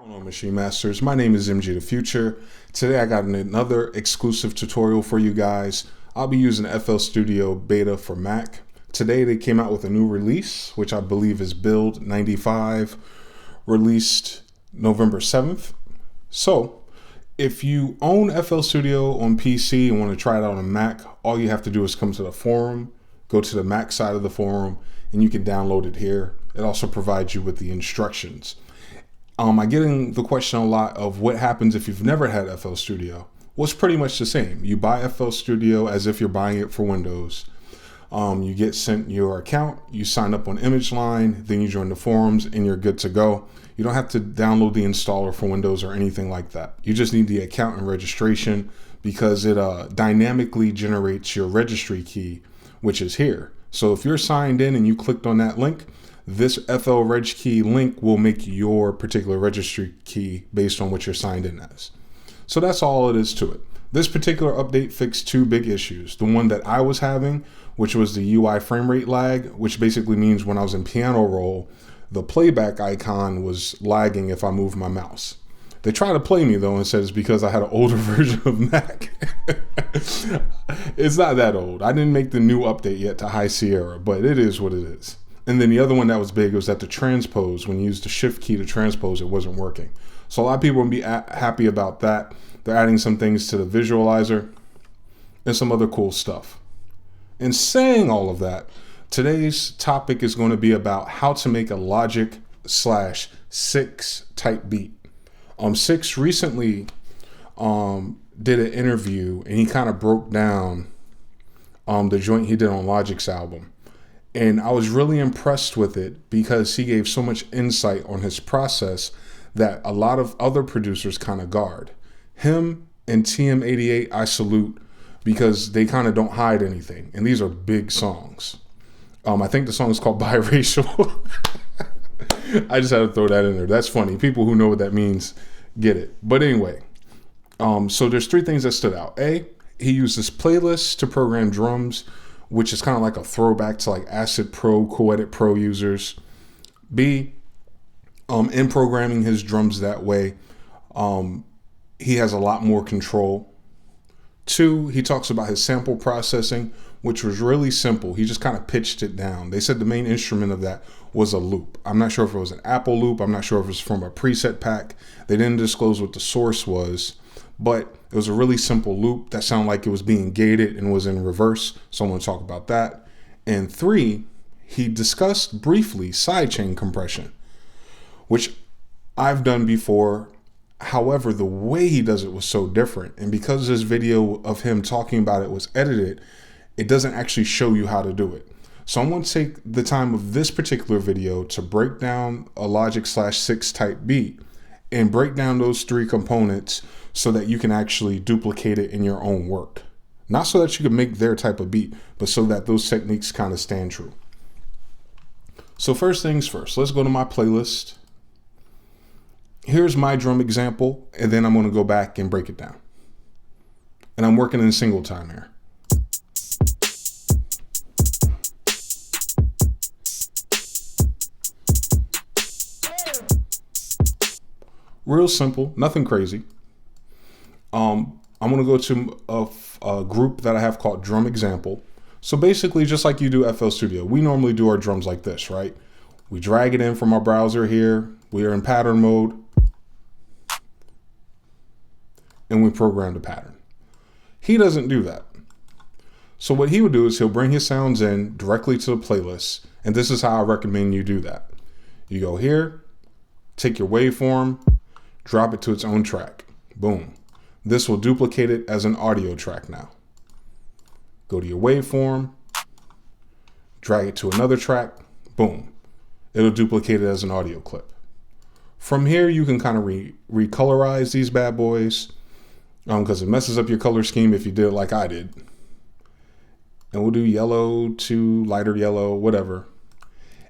Hello Maschine Masters, my name is MGTheFuture. Today I got another exclusive tutorial for you guys. I'll be using FL Studio Beta for Mac. Today they came out with a new release, which I believe is Build 95, released November 7th. So if you own FL Studio on PC and want to try it out on Mac, all you have to do is come to the forum, go to the Mac side of the forum, and you can download it here. It also provides you with the instructions. I get in the question a lot of what happens if you've never had FL Studio. Well, it's pretty much the same. You buy FL Studio as if you're buying it for Windows. You get sent your account, you sign up on ImageLine, then you join the forums and you're good to go. You don't have to download the installer for Windows or anything like that. You just need the account and registration because it dynamically generates your registry key, which is here. So if you're signed in and you clicked on that link, this FL Reg key link will make your particular registry key based on what you're signed in as. So that's all it is to it. This particular update fixed two big issues. The one that I was having, which was the UI frame rate lag, which basically means when I was in piano roll, the playback icon was lagging if I moved my mouse. They tried to play me though and said it's because I had an older version of Mac. It's not that old. I didn't make the new update yet to High Sierra, but it is what it is. And then the other one that was big was that the transpose, when you use the shift key to transpose, it wasn't working. So a lot of people would be happy about that. They're adding some things to the visualizer and some other cool stuff. In saying all of that, today's topic is going to be about how to make a Logic/6 type beat. Six recently did an interview and he kind of broke down the joint he did on Logic's album. And I was really impressed with it because he gave so much insight on his process that a lot of other producers kind of guard. Him and TM88 I salute because they kind of don't hide anything. And these are big songs. I think the song is called Biracial. I just had to throw that in there. That's funny. People who know what that means get it. But anyway, so there's three things that stood out. A, he used this playlist to program drums, which is kind of like a throwback to like Acid Pro, Co-Edit Pro users. B, in programming his drums that way, he has a lot more control. Two, he talks about his sample processing, which was really simple. He just kind of pitched it down. They said the main instrument of that was a loop. I'm not sure if it was an Apple loop. I'm not sure if it was from a preset pack. They didn't disclose what the source was, but it was a really simple loop that sounded like it was being gated and was in reverse. So I'm going to talk about that. And three, he discussed briefly sidechain compression, which I've done before. However, the way he does it was so different. And because this video of him talking about it was edited, it doesn't actually show you how to do it. So I'm going to take the time of this particular video to break down a Logic/6 type beat and break down those three components so that you can actually duplicate it in your own work. Not so that you can make their type of beat, but so that those techniques kind of stand true. So first things first, let's go to my playlist. Here's my drum example, and then I'm going to go back and break it down. And I'm working in single time here. Real simple, nothing crazy. I'm going to go to a group that I have called Drum Example. So basically, just like you do FL Studio, we normally do our drums like this, right? We drag it in from our browser here. We are in pattern mode. And we program the pattern. He doesn't do that. So what he would do is he'll bring his sounds in directly to the playlist. And this is how I recommend you do that. You go here, take your waveform, drop it to its own track. Boom. This will duplicate it as an audio track now. Go to your waveform, drag it to another track. Boom. It'll duplicate it as an audio clip. From here, you can kind of recolorize these bad boys because it messes up your color scheme if you did it like I did. And we'll do yellow to lighter yellow, whatever.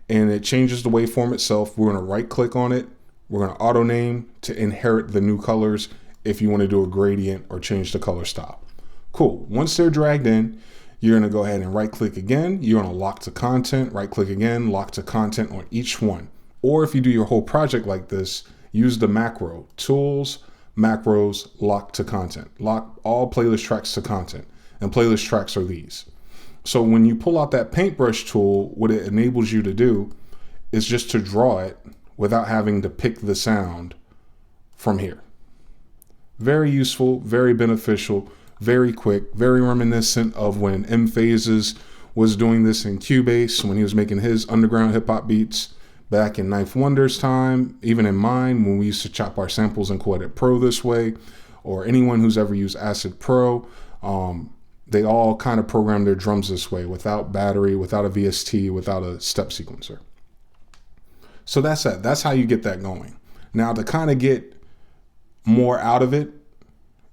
And it changes the waveform itself. We're going to right click on it. We're going to auto name to inherit the new colors if you want to do a gradient or change the color stop. Cool. Once they're dragged in, you're going to go ahead and right click again. You're going to lock to content, right click again, lock to content on each one. Or if you do your whole project like this, use the macro, tools, macros, lock to content. Lock all playlist tracks to content. And playlist tracks are these. So when you pull out that paintbrush tool, what it enables you to do is just to draw it without having to pick the sound from here. Very useful, very beneficial, very quick, very reminiscent of when M-Phases was doing this in Cubase when he was making his underground hip hop beats back in Ninth Wonder's time, even in mine when we used to chop our samples in Coedit Pro this way, or anyone who's ever used Acid Pro. They all kind of program their drums this way, without battery, without a VST, without a step sequencer. So that's that. That's how you get that going. Now, to kind of get more out of it,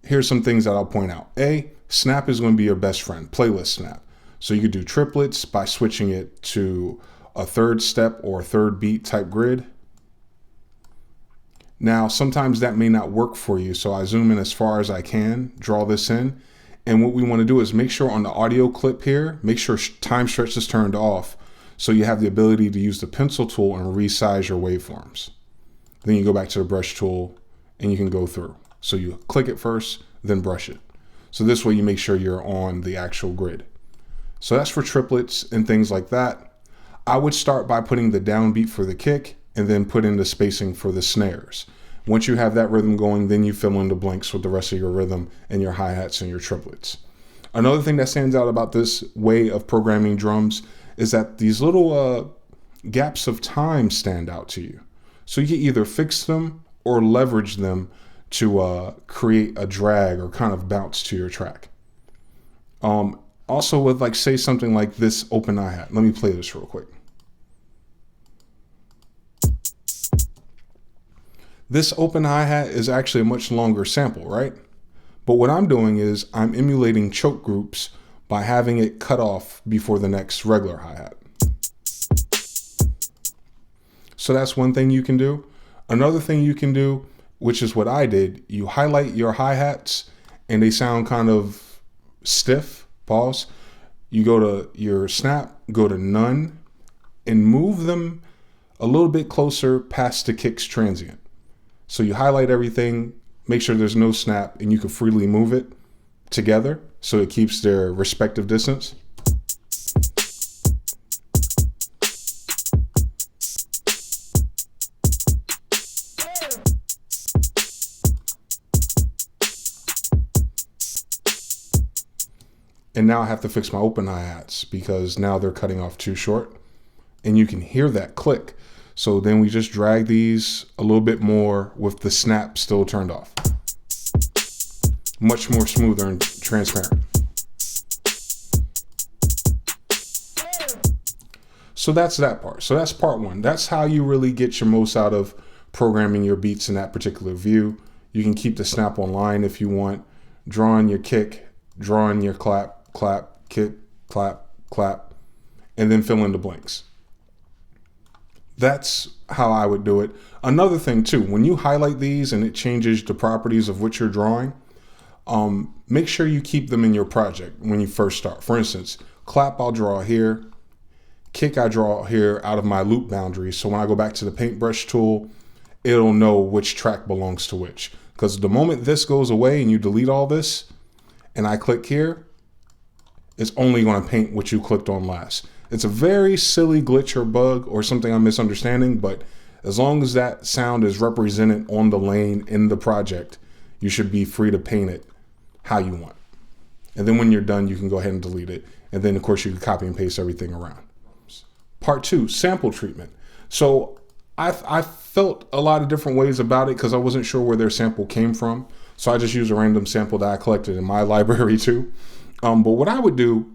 here's some things that I'll point out. A, snap is going to be your best friend, playlist snap. So you could do triplets by switching it to a third step or third beat type grid. Now, sometimes that may not work for you, so I zoom in as far as I can, draw this in. And what we want to do is make sure on the audio clip here, make sure time stretch is turned off so you have the ability to use the pencil tool and resize your waveforms. Then you go back to the brush tool and you can go through. So you click it first, then brush it. So this way you make sure you're on the actual grid. So that's for triplets and things like that. I would start by putting the downbeat for the kick and then put in the spacing for the snares. Once you have that rhythm going, then you fill in the blanks with the rest of your rhythm and your hi-hats and your triplets. Another thing that stands out about this way of programming drums is that these little gaps of time stand out to you. So you can either fix them or leverage them to create a drag or kind of bounce to your track. Also with, like, say something like this open hi-hat. Let me play this real quick. This open hi-hat is actually a much longer sample, right? But what I'm doing is I'm emulating choke groups by having it cut off before the next regular hi-hat. So that's one thing you can do. Another thing you can do, which is what I did, you highlight your hi-hats and they sound kind of stiff, pause. You go to your snap, go to none, and move them a little bit closer past the kick's transient. So you highlight everything, make sure there's no snap, and you can freely move it together so it keeps their respective distance. And now I have to fix my open hi-hats because now they're cutting off too short. And you can hear that click. So then we just drag these a little bit more with the snap still turned off. Much more smoother and transparent. So that's that part. So that's part one. That's how you really get your most out of programming your beats in that particular view. You can keep the snap online if you want. Draw in your kick, draw in your clap, clap, kick, clap, clap, and then fill in the blanks. That's how I would do it. Another thing too, when you highlight these and it changes the properties of what you're drawing, make sure you keep them in your project when you first start. For instance, clap I'll draw here, kick I draw here out of my loop boundary. So when I go back to the paintbrush tool, it'll know which track belongs to which. Because the moment this goes away and you delete all this and I click here, it's only going to paint what you clicked on last. It's a very silly glitch or bug or something I'm misunderstanding, but as long as that sound is represented on the lane in the project, you should be free to paint it how you want. And then when you're done, you can go ahead and delete it. And then of course you can copy and paste everything around. Part two, sample treatment. So I felt a lot of different ways about it because I wasn't sure where their sample came from. So I just used a random sample that I collected in my library too. But what I would do,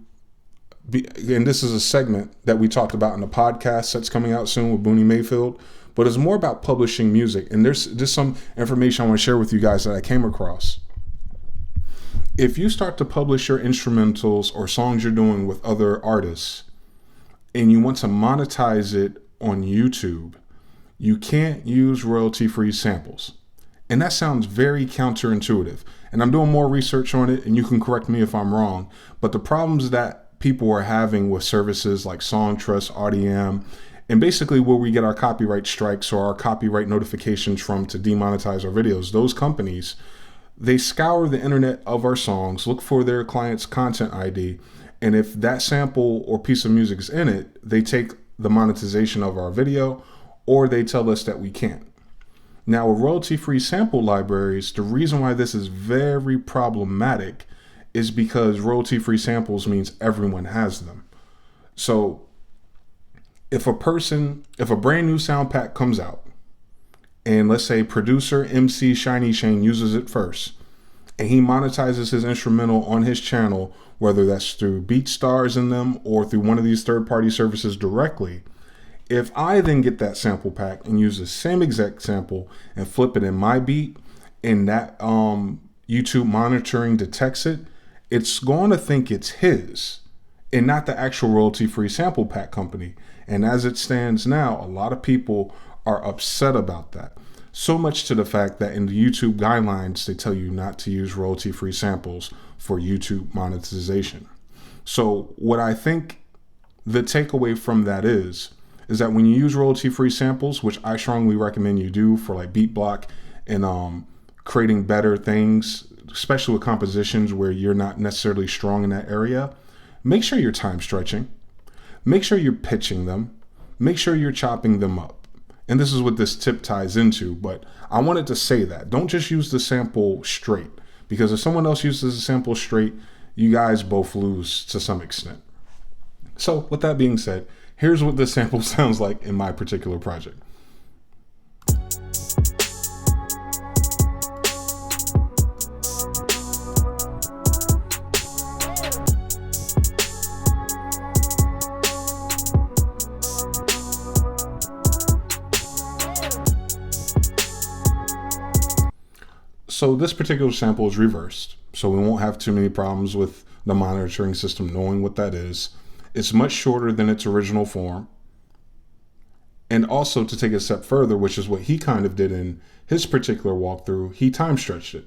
and this is a segment that we talked about in the podcast that's coming out soon with Booney Mayfield, but it's more about publishing music. And there's just some information I want to share with you guys that I came across. If you start to publish your instrumentals or songs you're doing with other artists and you want to monetize it on YouTube, you can't use royalty-free samples. And that sounds very counterintuitive. And I'm doing more research on it, and you can correct me if I'm wrong. But the problems that people are having with services like Songtrust, RDM, And basically where we get our copyright strikes or our copyright notifications from to demonetize our videos, those companies, they scour the internet of our songs, look for their client's content ID, and if that sample or piece of music is in it, they take the monetization of our video, or they tell us that we can't. Now, with royalty-free sample libraries, the reason why this is very problematic is because royalty-free samples means everyone has them. So if a brand new sound pack comes out, and let's say producer MC Shiny Shane uses it first, and he monetizes his instrumental on his channel, whether that's through BeatStars in them or through one of these third-party services directly, if I then get that sample pack and use the same exact sample and flip it in my beat, and that YouTube monitoring detects it, it's going to think it's his and not the actual royalty-free sample pack company. And as it stands now, a lot of people are upset about that. So much to the fact that in the YouTube guidelines, they tell you not to use royalty-free samples for YouTube monetization. So what I think the takeaway from that is that when you use royalty-free samples, which I strongly recommend you do for like beat block and creating better things, especially with compositions where you're not necessarily strong in that area, make sure you're time stretching, make sure you're pitching them, make sure you're chopping them up. And this is what this tip ties into, but I wanted to say that. Don't just use the sample straight, because if someone else uses the sample straight, you guys both lose to some extent. So with that being said, here's what this sample sounds like in my particular project. So this particular sample is reversed, so we won't have too many problems with the monitoring system knowing what that is. It's much shorter than its original form. And also, to take it a step further, which is what he kind of did in his particular walkthrough, he time stretched it.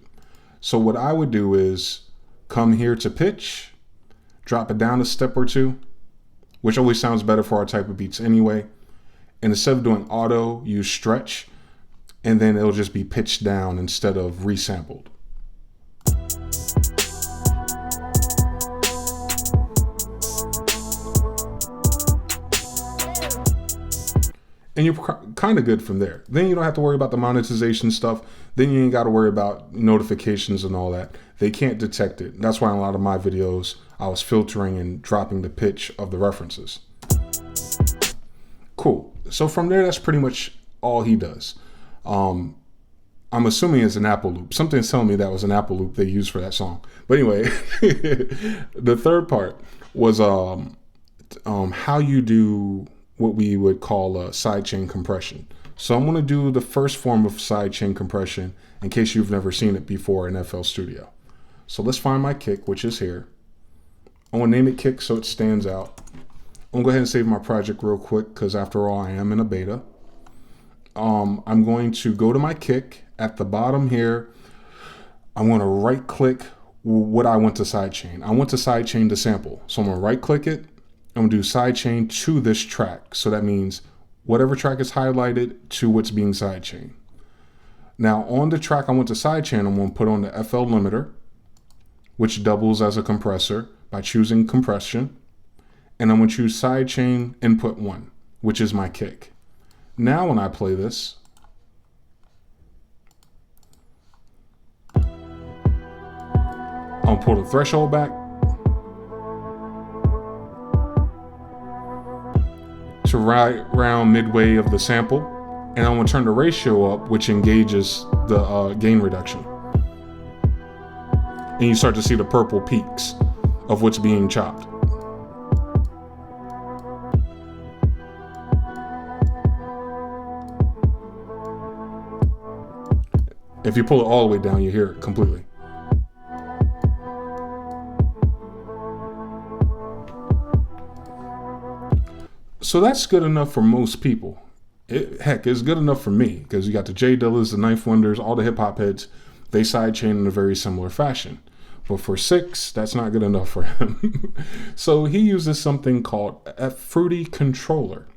So what I would do is come here to pitch, drop it down a step or two, which always sounds better for our type of beats anyway. And instead of doing auto, use stretch, and then it'll just be pitched down instead of resampled. And you're kind of good from there. Then you don't have to worry about the monetization stuff. Then you ain't got to worry about notifications and all that. They can't detect it. That's why in a lot of my videos, I was filtering and dropping the pitch of the references. Cool. So from there, that's pretty much all he does. I'm assuming it's an Apple loop. Something's telling me that was an Apple loop they used for that song. But anyway, the third part was how you do what we would call a sidechain compression. So I'm going to do the first form of sidechain compression in case you've never seen it before in FL Studio. So let's find my kick, which is here. I'm going to name it kick so it stands out. I'm going to go ahead and save my project real quick because after all, I am in a beta. I'm going to go to my kick at the bottom here. I'm going to right click what I want to sidechain. I want to sidechain the sample. So I'm going to right click it. I'm going to do sidechain to this track. So that means whatever track is highlighted to what's being sidechained. Now on the track I want to sidechain, I'm going to put on the FL limiter, which doubles as a compressor by choosing compression. And I'm going to choose sidechain input 1, which is my kick. Now when I play this, I'll pull the threshold back to right around midway of the sample, and I'm going to turn the ratio up, which engages the gain reduction. And you start to see the purple peaks of what's being chopped. If you pull it all the way down, you hear it completely. So that's good enough for most people. Heck, it's good enough for me because you got the J Dillas, the Ninth Wonders, all the hip hop heads. They sidechain in a very similar fashion. But for Six, that's not good enough for him. So he uses something called a Fruity Controller,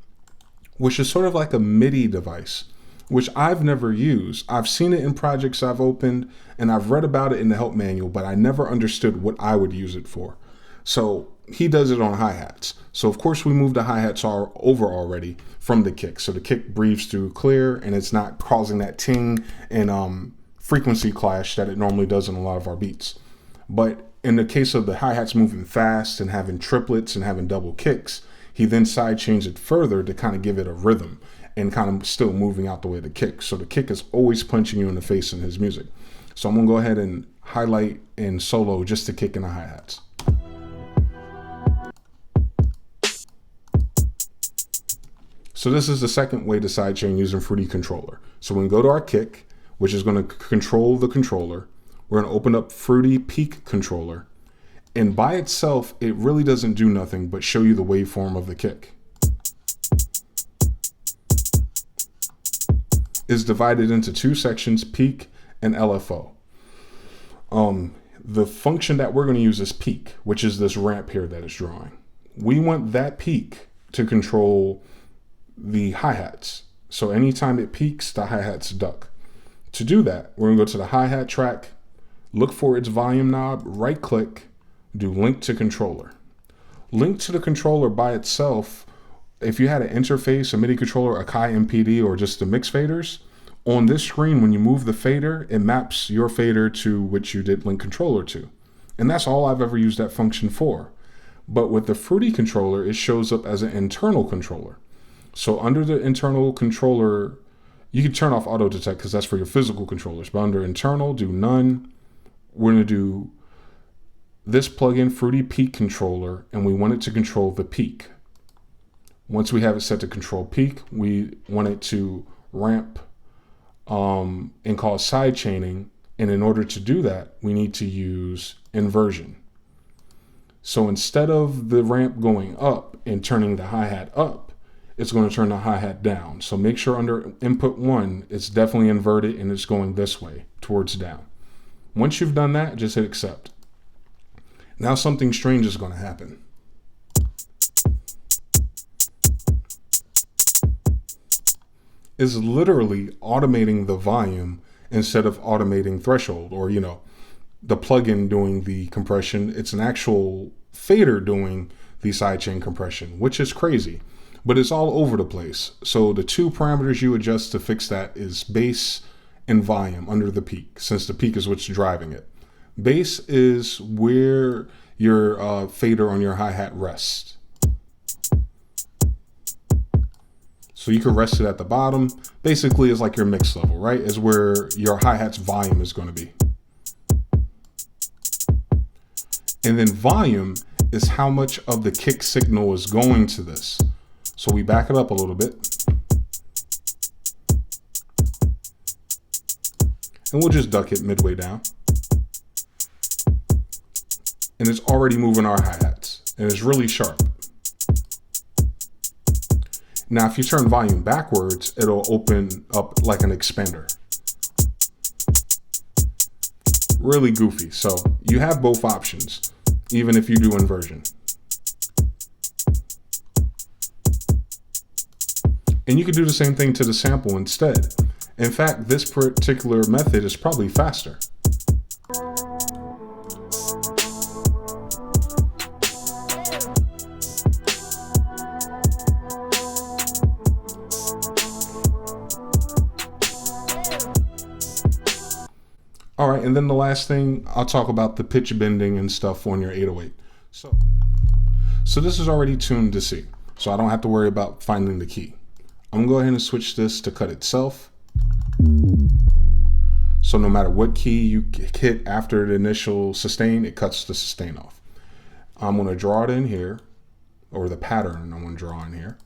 which is sort of like a MIDI device, which I've never used. I've seen it in projects I've opened and I've read about it in the help manual, but I never understood what I would use it for. So he does it on hi-hats. So of course we moved the hi-hats over already from the kick. So the kick breathes through clear and it's not causing that ting and frequency clash that it normally does in a lot of our beats. But in the case of the hi-hats moving fast and having triplets and having double kicks, he then sidechains it further to kind of give it a rhythm and kind of still moving out the way of the kick. So the kick is always punching you in the face in his music. So I'm gonna go ahead and highlight and solo just the kick and the hi-hats. So this is the second way to sidechain using Fruity Controller. So we can go to our kick, which is gonna control the controller. We're gonna open up Fruity Peak Controller. And by itself, it really doesn't do nothing but show you the waveform of the kick. It's divided into two sections, peak and LFO. The function that we're going to use is peak, which is this ramp here that it's drawing. We want that peak to control the hi-hats. So anytime it peaks, the hi-hats duck. To do that, we're going to go to the hi-hat track, look for its volume knob, right click, do link to controller. Link to the controller by itself, if you had an interface, a MIDI controller, a Kai MPD, or just the mix faders, on this screen, when you move the fader, it maps your fader to which you did link controller to. And that's all I've ever used that function for. But with the Fruity controller, it shows up as an internal controller. So under the internal controller, you can turn off auto detect because that's for your physical controllers. But under internal, do none. We're going to do this plugin, Fruity Peak Controller, and we want it to control the peak. Once we have it set to control peak, we want it to ramp and cause side chaining. And in order to do that, we need to use inversion. So instead of the ramp going up and turning the hi-hat up, it's going to turn the hi-hat down. So make sure under input 1, it's definitely inverted and it's going this way towards down. Once you've done that, just hit accept. Now something strange is going to happen. Is literally automating the volume instead of automating threshold, or the plugin doing the compression. It's an actual fader doing the sidechain compression, which is crazy, but it's all over the place. So the two parameters you adjust to fix that is bass and volume under the peak, since the peak is what's driving it. Bass is where your fader on your hi-hat rests. So you can rest it at the bottom. Basically, it's like your mix level, right? Is where your hi-hat's volume is going to be. And then volume is how much of the kick signal is going to this. So we back it up a little bit. And we'll just duck it midway down. And it's already moving our hi-hats. And it's really sharp. Now, if you turn volume backwards, it'll open up like an expander. Really goofy. So you have both options, even if you do inversion. And you can do the same thing to the sample instead. In fact, this particular method is probably faster. All right, and then the last thing, I'll talk about the pitch bending and stuff on your 808. So this is already tuned to C, so I don't have to worry about finding the key. I'm gonna go ahead and switch this to cut itself. So no matter what key you hit after the initial sustain, it cuts the sustain off. I'm gonna draw it in here, or the pattern I'm gonna draw in here.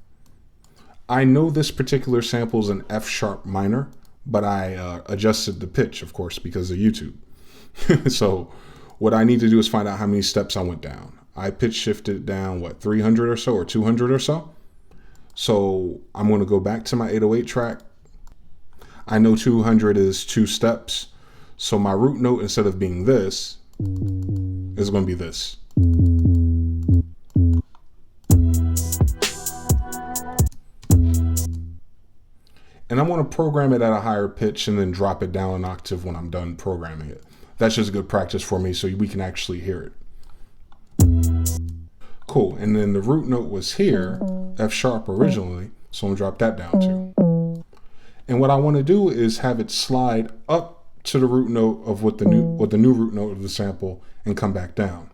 I know this particular sample is an F sharp minor, but I adjusted the pitch, of course, because of YouTube. So what I need to do is find out how many steps I went down. I pitch shifted down, 300 or so, or 200 or so. So I'm going to go back to my 808 track. I know 200 is 2 steps. So my root note, instead of being this, is going to be this. And I want to program it at a higher pitch and then drop it down an octave when I'm done programming it. That's just good practice for me so we can actually hear it. Cool, and then the root note was here, F sharp originally, so I'm gonna drop that down too. And what I want to do is have it slide up to the root note of what the new root note of the sample and come back down.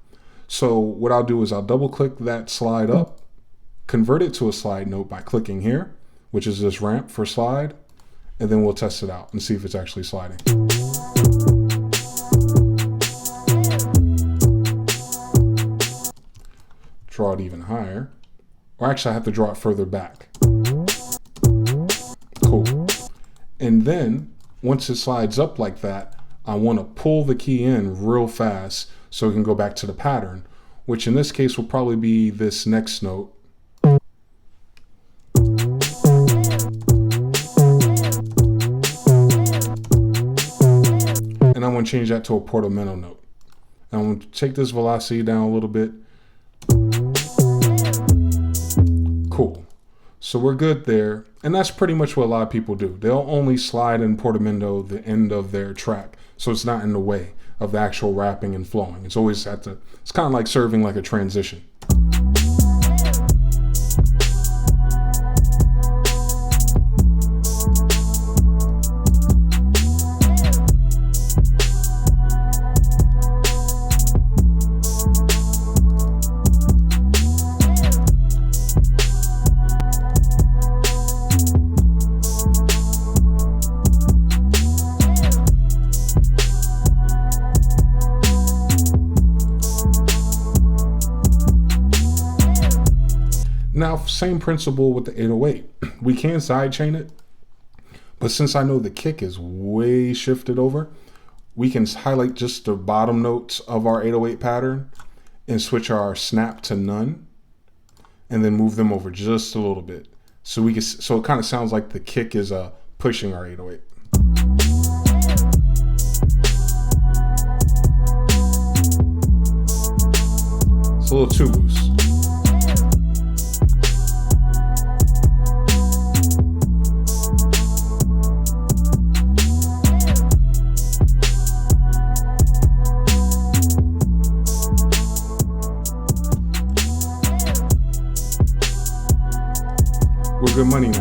So what I'll do is I'll double click that slide up, convert it to a slide note by clicking here, which is this ramp for slide, and then we'll test it out and see if it's actually sliding. Draw it even higher, or actually I have to draw it further back. Cool. And then once it slides up like that, I want to pull the key in real fast so we can go back to the pattern, which in this case will probably be this next note. And I'm going to change that to a portamento note. And I'm going to take this velocity down a little bit. Cool. So we're good there. And that's pretty much what a lot of people do. They'll only slide in portamento the end of their track, so it's not in the way of the actual rapping and flowing. It's always it's kind of like serving like a transition. Now, same principle with the 808. We can sidechain it, but since I know the kick is way shifted over, we can highlight just the bottom notes of our 808 pattern and switch our snap to none, and then move them over just a little bit. So it kind of sounds like the kick is pushing our 808. It's a little too loose. We're good money now.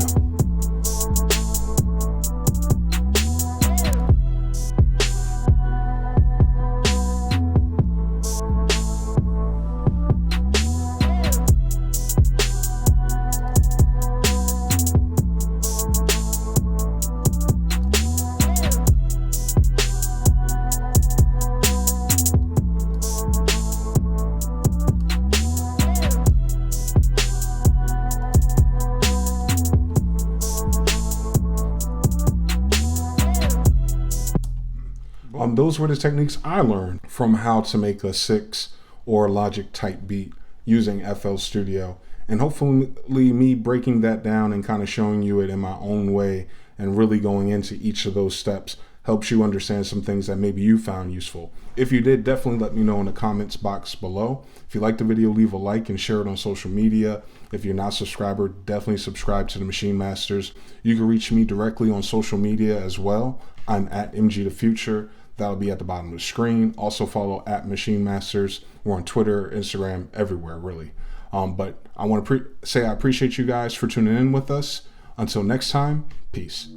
Those were the techniques I learned from how to make a 6 or Logic type beat using FL Studio. And hopefully me breaking that down and kind of showing you it in my own way and really going into each of those steps helps you understand some things that maybe you found useful. If you did, definitely let me know in the comments box below. If you liked the video, leave a like and share it on social media. If you're not a subscriber, definitely subscribe to the Maschine Masters. You can reach me directly on social media as well. I'm at MGTheFuture. That'll be at the bottom of the screen. Also follow at Maschine Masters. We're on Twitter, Instagram, everywhere really. But I want to say I appreciate you guys for tuning in with us. Until next time, peace.